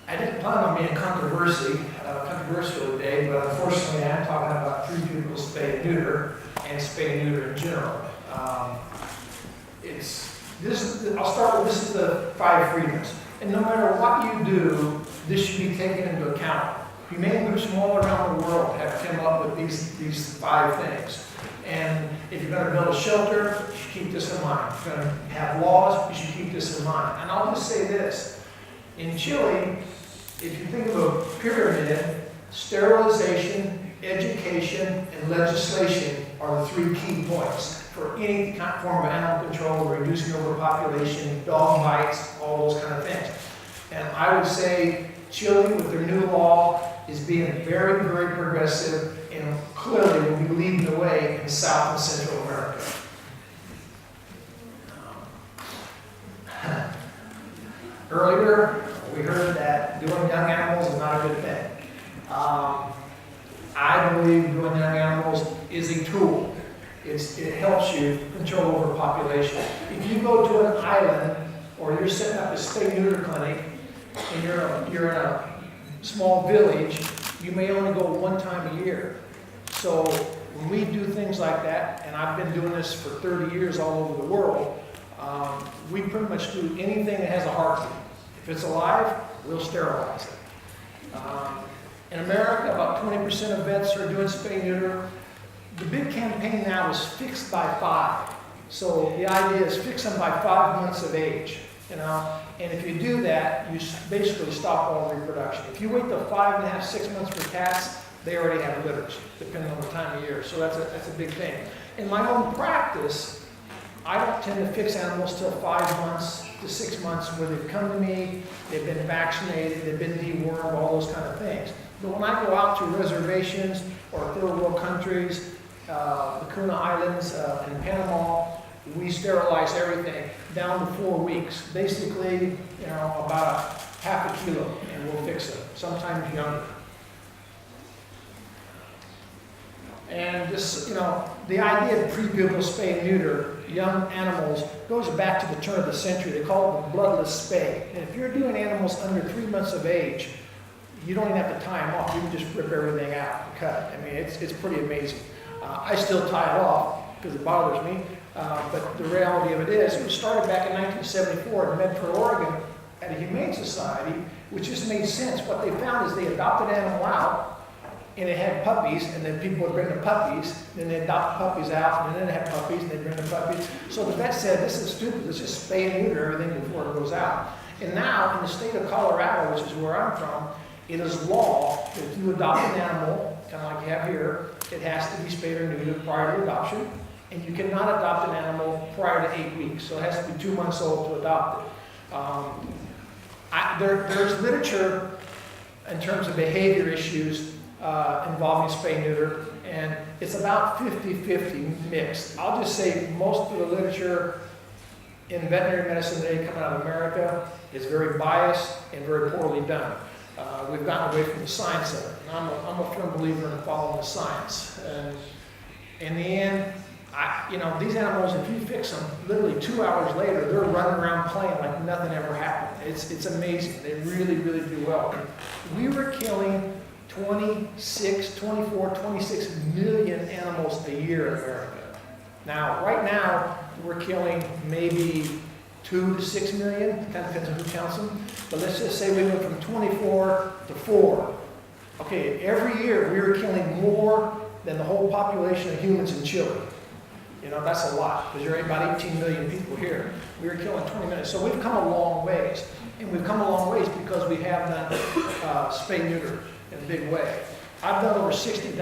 I didn't plan on being controversial today, but unfortunately I'm talking about three people spay and neuter, and spay and neuter in general. I'll start with, this is the 5 freedoms. And no matter what you do, this should be taken into account. Humane groups from all around the world have come up with these 5 things. And if you're going to build a shelter, you should keep this in mind. If you're going to have laws, you should keep this in mind. And I'll just say this. In Chile, if you think of a pyramid, sterilization, education, and legislation are the 3 key points for any form of animal control, reducing overpopulation, dog bites, all those kind of things. And I would say Chile, with their new law, is being very, very progressive and clearly will be leading the way in South and Central America. Earlier, we heard that doing young animals is not a good thing. I believe doing young animals is a tool. It helps you control overpopulation. If you go to an island or you're setting up a spay-neuter clinic and you're in a small village, you may only go 1 time a year. So when we do things like that, and I've been doing this for 30 years all over the world, we pretty much do anything that has a heartbeat. If it's alive, we'll sterilize it. In America, about 20% of vets are doing spay-neuter. The big campaign now is fixed by 5. So the idea is fix them by 5 months of age, you know. And if you do that, you basically stop all reproduction. If you wait till 5.5, 6 months for cats, they already have litters, depending on the time of year. So that's a big thing. In my own practice, I don't tend to fix animals till 5 months to 6 months where they've come to me, they've been vaccinated, they've been dewormed, all those kind of things. But when I go out to reservations or third world countries, the Kuna Islands in Panama, we sterilize everything down to 4 weeks. Basically, you know, about half a kilo, and we'll fix it, sometimes younger. And this, you know, the idea of pre-pubertal spay and neuter young animals goes back to the turn of the century. They call it the bloodless spay. And if you're doing animals under 3 months of age, you don't even have to tie them off. You can just rip everything out and cut. I mean, it's pretty amazing. I still tie it off because it bothers me. But the reality of it is, it was started back in 1974 in Medford, Oregon, at a Humane Society, which just made sense. What they found is they adopted an animal out, and it had puppies, and then people would bring the puppies, then they adopt puppies out, and then they have puppies, and they bring the puppies. So the vet said, this is stupid, let's just spay and neuter everything before it goes out. And now, in the state of Colorado, which is where I'm from, it is law that if you adopt an animal, kind of like you have here, it has to be spayed or neutered prior to adoption, and you cannot adopt an animal prior to 8 weeks, so it has to be 2 months old to adopt it. There's literature in terms of behavior issues involving spay and neuter, and it's about 50-50 mixed. I'll just say most of the literature in veterinary medicine today coming out of America is very biased and very poorly done. We've gotten away from the science of it. And I'm a firm believer in following the science. And in the end, these animals, if you fix them, literally 2 hours later, they're running around playing like nothing ever happened. It's amazing. They really, really do well. And we were killing 26 million animals a year in America. Now, right now, we're killing maybe 2 to 6 million, kind of depends on who counts them. But let's just say we went from 24 to 4. Okay, every year we were killing more than the whole population of humans in Chile. You know, that's a lot, because you're about 18 million people here. We were killing 20 million. So we've come a long ways. And we've come a long ways because we have done spay-neuter in a big way. I've done over 60,000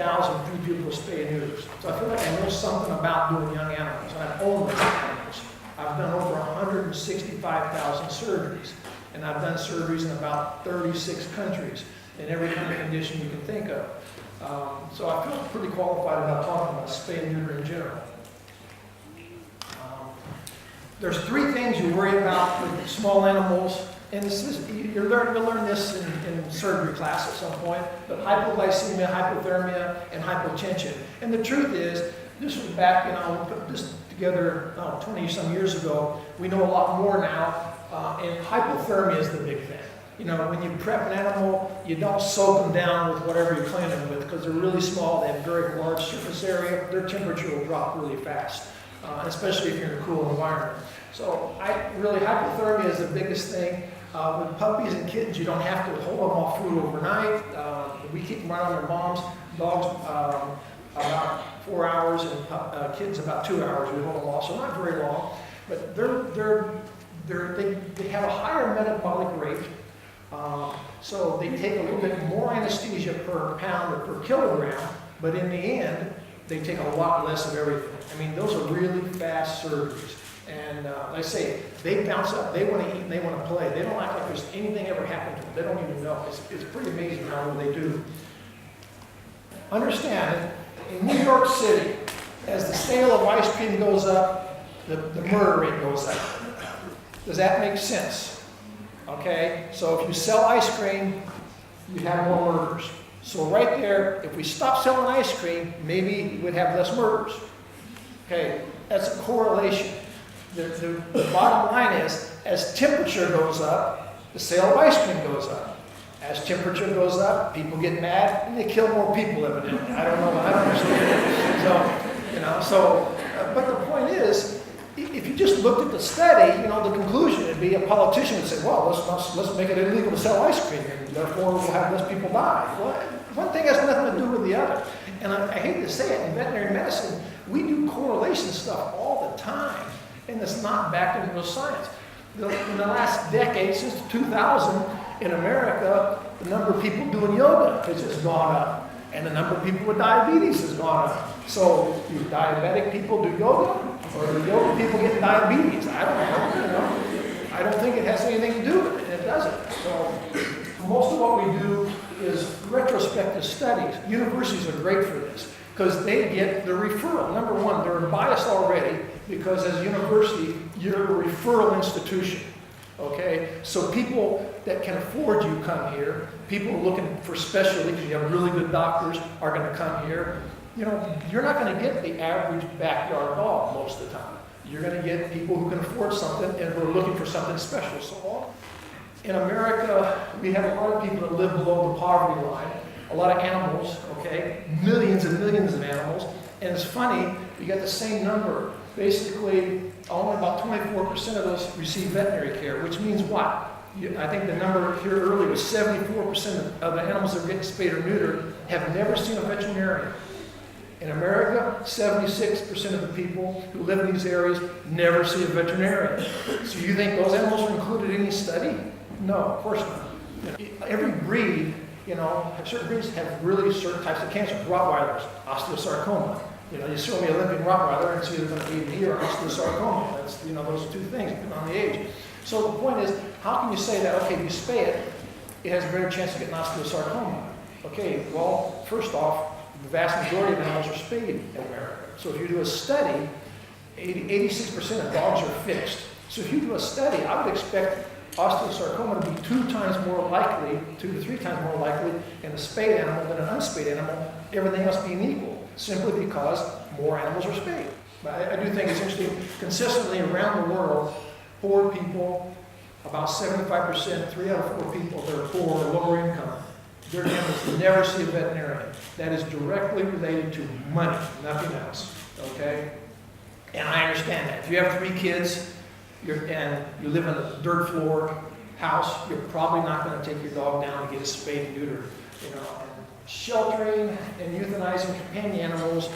pre-pubertal spay and neuters. So I feel like I know something about doing young animals, and I've owned those animals. I've done over 165,000 surgeries, and I've done surgeries in about 36 countries, in every kind of condition you can think of. So I feel pretty qualified about talking about spay and neuter in general. There's 3 things you worry about with small animals, and you'll learn this in surgery class at some point, but hypoglycemia, hypothermia, and hypotension. And the truth is, this was back, we put this together 20 some years ago. We know a lot more now, and hypothermia is the big thing. When you prep an animal, you don't soak them down with whatever you're cleaning them with, because they're really small, they have very large surface area, their temperature will drop really fast, especially if you're in a cool environment. So hypothermia is the biggest thing. With puppies and kittens, you don't have to hold them off food overnight. We keep them right on their moms. Dogs about 4 hours, and kids about 2 hours. We hold them off, so not very long. But they have a higher metabolic rate, so they take a little bit more anesthesia per pound or per kilogram. But in the end, they take a lot less of everything. I mean, those are really fast surgeries. And like I say, they bounce up, they want to eat, and they want to play. They don't act like there's anything ever happened to them. They don't even know. It's pretty amazing how well they do. Understand, in New York City, as the sale of ice cream goes up, the murder rate goes up. Does that make sense? Okay, so if you sell ice cream, you have more murders. So right there, if we stop selling ice cream, maybe we'd have less murders. Okay, that's a correlation. The bottom line is, as temperature goes up, the sale of ice cream goes up. As temperature goes up, people get mad and they kill more people, evidently. I don't know, I don't understand. But the point is, if you just looked at the study, the conclusion would be a politician would say, well, let's make it illegal to sell ice cream, and therefore we'll have less people die. Well, one thing has nothing to do with the other. And I hate to say it, in veterinary medicine, we do correlation stuff all the time. And it's not backed into real science. In the last decade, since 2000, in America, the number of people doing yoga has just gone up. And the number of people with diabetes has gone up. So do diabetic people do yoga? Or do yoga people get diabetes? I don't know. I don't think it has anything to do with it. It doesn't. So most of what we do is retrospective studies. Universities are great for this, because they get the referral. Number one, they're biased already, because as a university, you're a referral institution, okay? So people that can afford you come here. People looking for specialty, because you have really good doctors, are going to come here. You're not going to get the average backyard dog most of the time. You're going to get people who can afford something and who are looking for something special. So in America, we have a lot of people that live below the poverty line. A lot of animals, okay? Millions and millions of animals. And it's funny, you got the same number. Basically, only about 24% of those receive veterinary care, which means what? I think the number here earlier was 74% of the animals that are getting spayed or neutered have never seen a veterinarian. In America, 76% of the people who live in these areas never see a veterinarian. So you think those animals are included in any study? No, of course not. Every breed, certain breeds have really certain types of cancer. Rottweilers, osteosarcoma. You show me a limping Rottweiler and it's either going to be a knee or osteosarcoma. That's, those two things, depending on the age. So the point is, how can you say that, okay, if you spay it, it has a greater chance of getting osteosarcoma? Okay, well, first off, the vast majority of animals are spayed in America. So if you do a study, 86% of dogs are fixed. So if you do a study, I would expect osteosarcoma to be 2 times more likely, 2 to 3 times more likely in a spayed animal than an unspayed animal, everything else being equal, simply because more animals are spayed. But I do think it's interesting, consistently around the world, poor people, about 75%, 3 out of 4 people that are poor or lower income, their animals never see a veterinarian. That is directly related to money, nothing else, okay? And I understand that. If you have 3 kids, and you live in a dirt floor house, you're probably not going to take your dog down to get a spayed and neutered. And sheltering and euthanizing companion animals,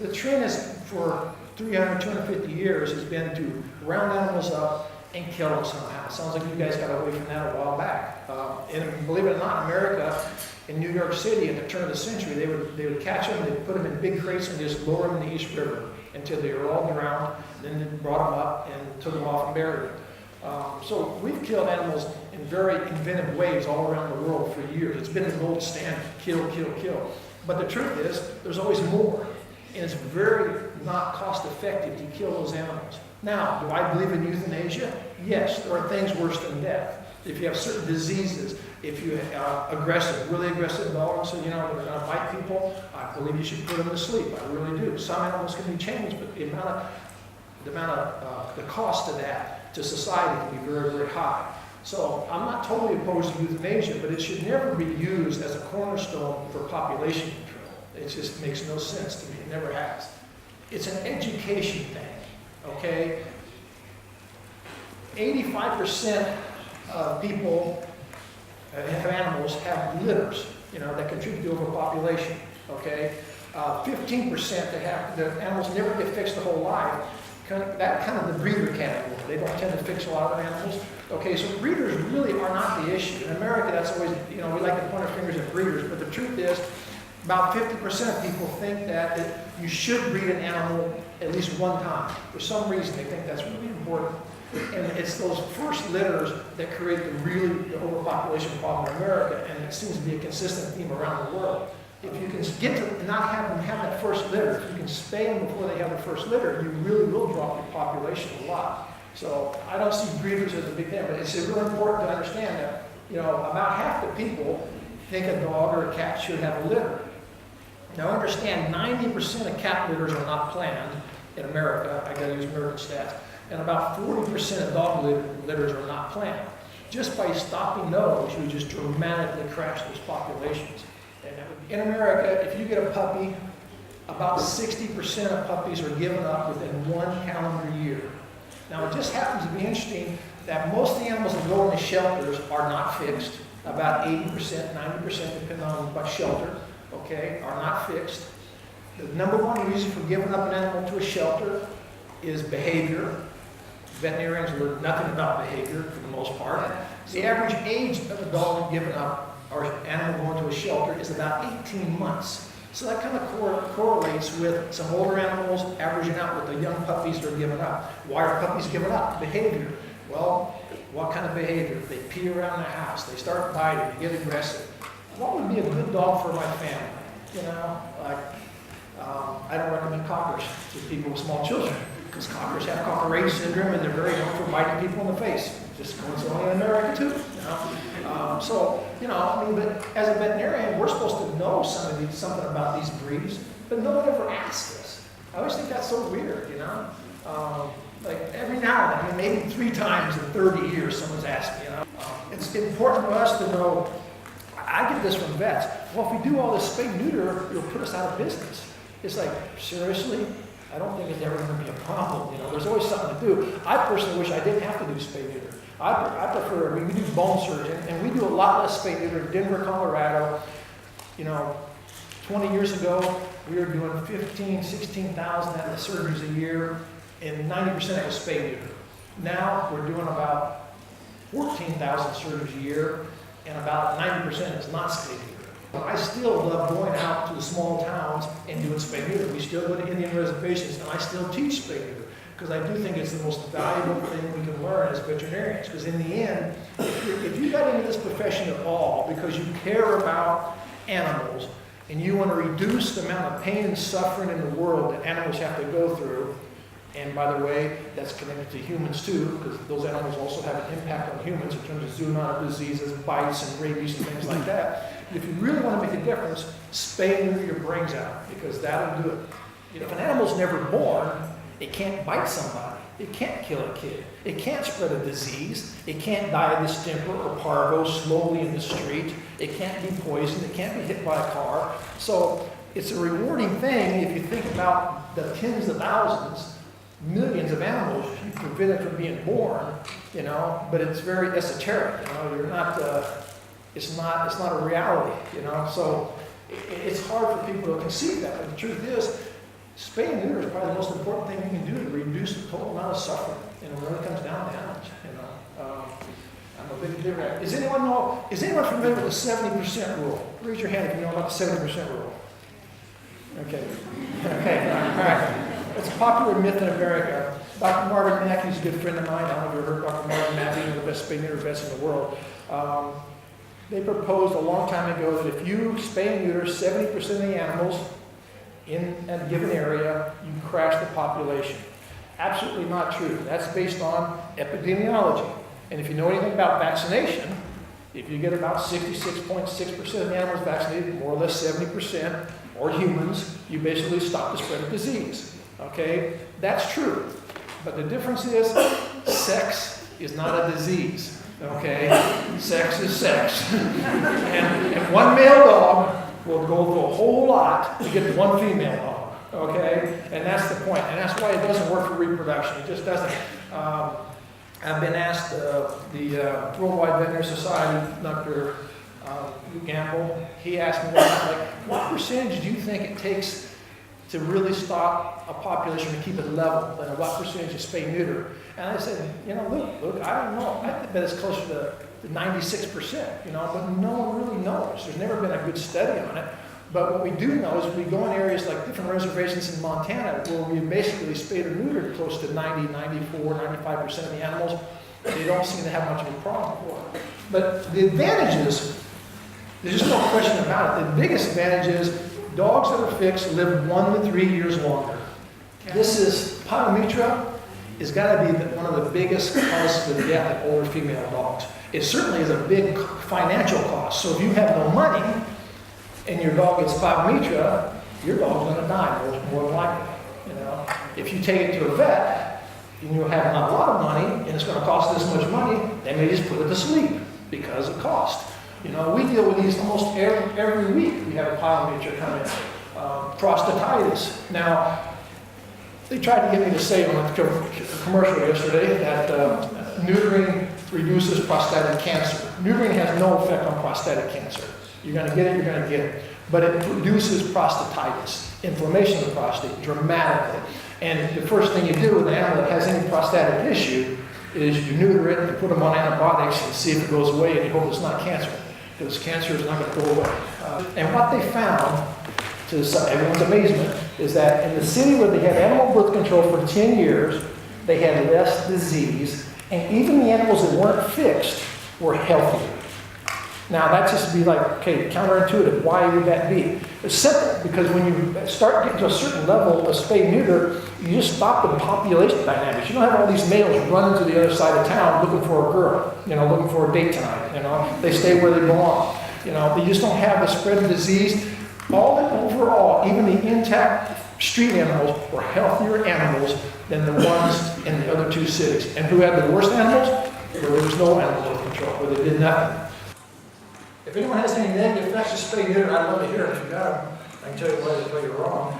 the trend is for 300, 250 years has been to round animals up and kill them somehow. Sounds like you guys got away from that a while back. And believe it or not, America, in New York City at the turn of the century, they would catch them, they'd put them in big crates and just lower them in the East River until they were all drowned. Then they brought them up and took them off and buried them. So we've killed animals in very inventive ways all around the world for years. It's been the gold standard, kill, kill, kill. But the truth is, there's always more. And it's very not cost effective to kill those animals. Now, do I believe in euthanasia? Yes, there are things worse than death. If you have certain diseases, if you are aggressive, really aggressive dogs, so they're going to bite people, I believe you should put them to sleep. I really do. Some animals can be changed, but the cost of that to society can be very, very high. So I'm not totally opposed to euthanasia, but it should never be used as a cornerstone for population control. It just makes no sense to me. It never has. It's an education thing, okay? 85% of people have animals have litters, that contribute to overpopulation, okay? 15% that have, the animals never get fixed the whole life. That kind of the breeder category. They don't tend to fix a lot of animals. Okay, so breeders really are not the issue. In America, that's always, we like to point our fingers at breeders, but the truth is, about 50% of people think that you should breed an animal at least one time. For some reason, they think that's really important. And it's those first litters that create the overpopulation problem in America, and it seems to be a consistent theme around the world. If you can get to not have them have that first litter, if you can spay them before they have the first litter, you really will drop your population a lot. So I don't see breeders as a big thing, but it's really important to understand that, about half the people think a dog or a cat should have a litter. Now understand, 90% of cat litters are not planned in America. I gotta use American stats. And about 40% of dog litters are not planned. Just by stopping those, you just dramatically crash those populations. In America, if you get a puppy, about 60% of puppies are given up within 1 calendar year. Now, it just happens to be interesting that most of the animals that go in the shelters are not fixed. About 80%, 90%, depending on what shelter, okay, are not fixed. The number one reason for giving up an animal to a shelter is behavior. Veterinarians learn nothing about behavior for the most part. The average age of a dog given up or animal going to a shelter is about 18 months. So that kind of correlates with some older animals averaging out with the young puppies that are given up. Why are puppies given up? Behavior. Well, what kind of behavior? They pee around the house, they start biting, they get aggressive. What would be a good dog for my family? I don't recommend cockers to people with small children, because cockers have cocker syndrome and they're very known for biting people in the face. Just coincidentally in America too. But as a veterinarian, we're supposed to know something about these breeds, but no one ever asks us. I always think that's so weird, like every now and then, maybe 3 times in 30 years, someone's asked me, It's important for us to know, I get this from vets, well, if we do all this spay-neuter, you'll put us out of business. It's like, seriously? I don't think it's ever going to be a problem. There's always something to do. I personally wish I didn't have to do spay-neuter. I prefer, we do bone surgery, and we do a lot less spay-neuter in Denver, Colorado. 20 years ago, we were doing 15,000, 16,000 surgeries a year, and 90% of it was spay-neuter. Now, we're doing about 14,000 surgeries a year, and about 90% is not spay-neuter. But I still love going out to the small towns and doing spay-neuter. We still go to Indian reservations, and I still teach spay-neuter, because I do think it's the most valuable thing we can learn as veterinarians. Because in the end, if you got into this profession at all because you care about animals and you want to reduce the amount of pain and suffering in the world that animals have to go through, and by the way, that's connected to humans too, because those animals also have an impact on humans in terms of zoonotic diseases, bites and rabies and things like that. If you really want to make a difference, spay and neuter your brains out, because that'll do it. If an animal's never born, it can't bite somebody. It can't kill a kid. It can't spread a disease. It can't die of distemper or parvo slowly in the street. It can't be poisoned. It can't be hit by a car. So it's a rewarding thing if you think about the tens of thousands, millions of animals you prevent from being born, but it's very esoteric. You're not, it's not a reality, So it's hard for people to conceive that. But the truth is, spay and neuter is probably the most important thing you can do to reduce the total amount of suffering, when it comes down to animals, I'm a big believer. Is anyone familiar with the 70% rule? Raise your hand if you know about the 70% rule. Okay, all right. It's a popular myth in America. Dr. Marvin Mackey is a good friend of mine. I don't know if you've ever heard Dr. Marvin Mackey, one of the best spay-neuter vets in the world. They proposed a long time ago that if you spay and neuter 70% of the animals in a given area, you crash the population. Absolutely not true. That's based on epidemiology. And if you know anything about vaccination, if you get about 66.6% of the animals vaccinated, more or less 70%, or humans, you basically stop the spread of disease. Okay? That's true. But the difference is, sex is not a disease. Okay? Sex is sex. and one male dog will go through a whole lot to get one female dog. Okay? And that's the point. And that's why it doesn't work for reproduction. It just doesn't. I've been asked, the Worldwide Veterinary Society, Dr. Gamble, he asked me, what percentage do you think it takes to really stop a population to keep it level? And what percentage is spay-neuter? And I said, look, I don't know. I bet it's closer to 96%, but no one really knows. There's never been a good study on it. But what we do know is we go in areas like different reservations in Montana where we basically spayed or neutered close to 90, 94, 95% of the animals. They don't seem to have much of a problem for it. But the advantages, there's just no question about it. The biggest advantage is dogs that are fixed live 1 to 3 years longer. This is, pyometra has got to be one of the biggest causes of death in older female dogs. It certainly is a big financial cost. So if you have no money, and your dog gets pyometra, your dog's going to die more than likely. If you take it to a vet and you have not a lot of money and it's going to cost this much money, they may just put it to sleep because of cost. We deal with these almost every week. We have a pyometra come in. Prostatitis. Now, they tried to get me to say on a commercial yesterday that neutering reduces prostatic cancer. Neutering has no effect on prostatic cancer. You're going to get it, you're going to get it. But it produces prostatitis, inflammation of the prostate, dramatically. And the first thing you do with an animal that has any prostatic issue is you neuter it, you put them on antibiotics and see if it goes away, and you hope it's not cancer, because cancer is not going to go away. And what they found, to everyone's amazement, is that in the city where they had animal birth control for 10 years, they had less disease, and even the animals that weren't fixed were healthier. Now, that just be like, okay, counterintuitive. Why would that be? It's simple, because when you start getting to a certain level of spay-neuter, you just stop the population dynamics. You don't have all these males running to the other side of town looking for a girl, looking for a date tonight, They stay where they belong. They just don't have the spread of disease. Overall, even the intact street animals were healthier animals than the ones in the other two cities. And who had the worst animals? Where there was no animal birth control, where they did nothing. If anyone has any negative effects of spay-neuter, I'd love to hear it. If you got them, I can tell you why you're wrong.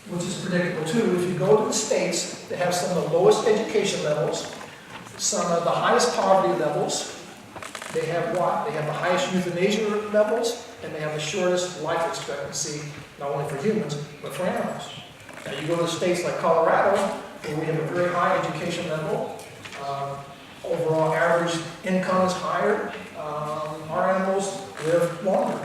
Which is predictable too. If you go to the states that have some of the lowest education levels, some of the highest poverty levels, they have what? They have the highest euthanasia levels, and they have the shortest life expectancy, not only for humans, but for animals. Now you go to states like Colorado, where we have a very high education level. Overall average income is higher. Our animals live longer,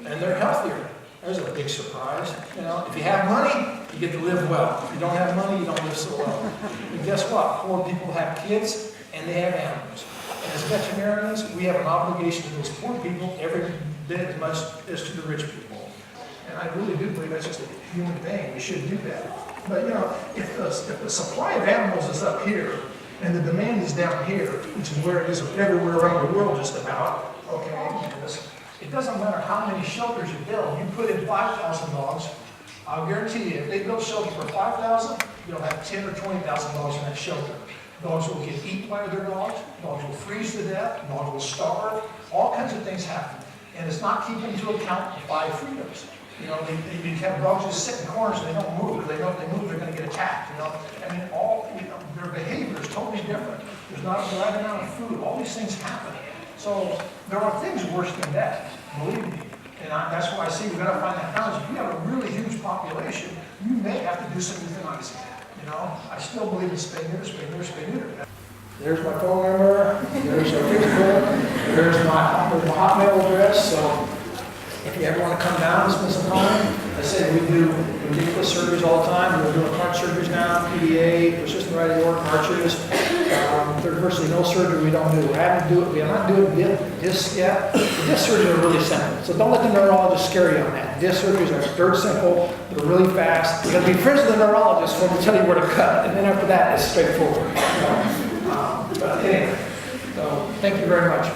and they're healthier. There's a big surprise. If you have money, you get to live well. If you don't have money, you don't live so well. And guess what? Poor people have kids, and they have animals. And as veterinarians, we have an obligation to those poor people every bit as much as to the rich people. And I really do believe that's just a human thing. We should do that. But if the supply of animals is up here, and the demand is down here, which is where it is everywhere around the world just about, okay, it doesn't matter how many shelters you build. You put in 5,000 dogs, I'll guarantee you, if they build shelters for 5,000, you'll have 10 or 20,000 dogs in that shelter. Dogs will get eaten by other dogs, dogs will freeze to death, dogs will starve, all kinds of things happen. And it's not keeping into account the 5 freedoms. You have dogs just sit in corners and they don't move, because they know if they move, they're going to get attacked. Their behavior is totally different. There's not the right amount of food. All these things happen. So there are things worse than death, believe me. And that's why I say we've got to find that balance. If you have a really huge population, you may have to do some euthanizing. I still believe in spay-neuter, spay-neuter, spay-neuter. There's my phone number. There's our Facebook. There's my Hotmail address. So if you ever want to come down and spend some time, I say we do ridiculous surgeries all the time. We're doing heart surgeries now, PDA, persistent right aortic arches. There's virtually no surgery we don't do. We are not doing discs yet. The disc surgeries are really simple. So don't let the neurologist scare you on that. Disc surgeries are dirt simple. They're really fast. You got to be friends with the neurologist for them to tell you where to cut. And then after that, it's straightforward. But anyway, so thank you very much.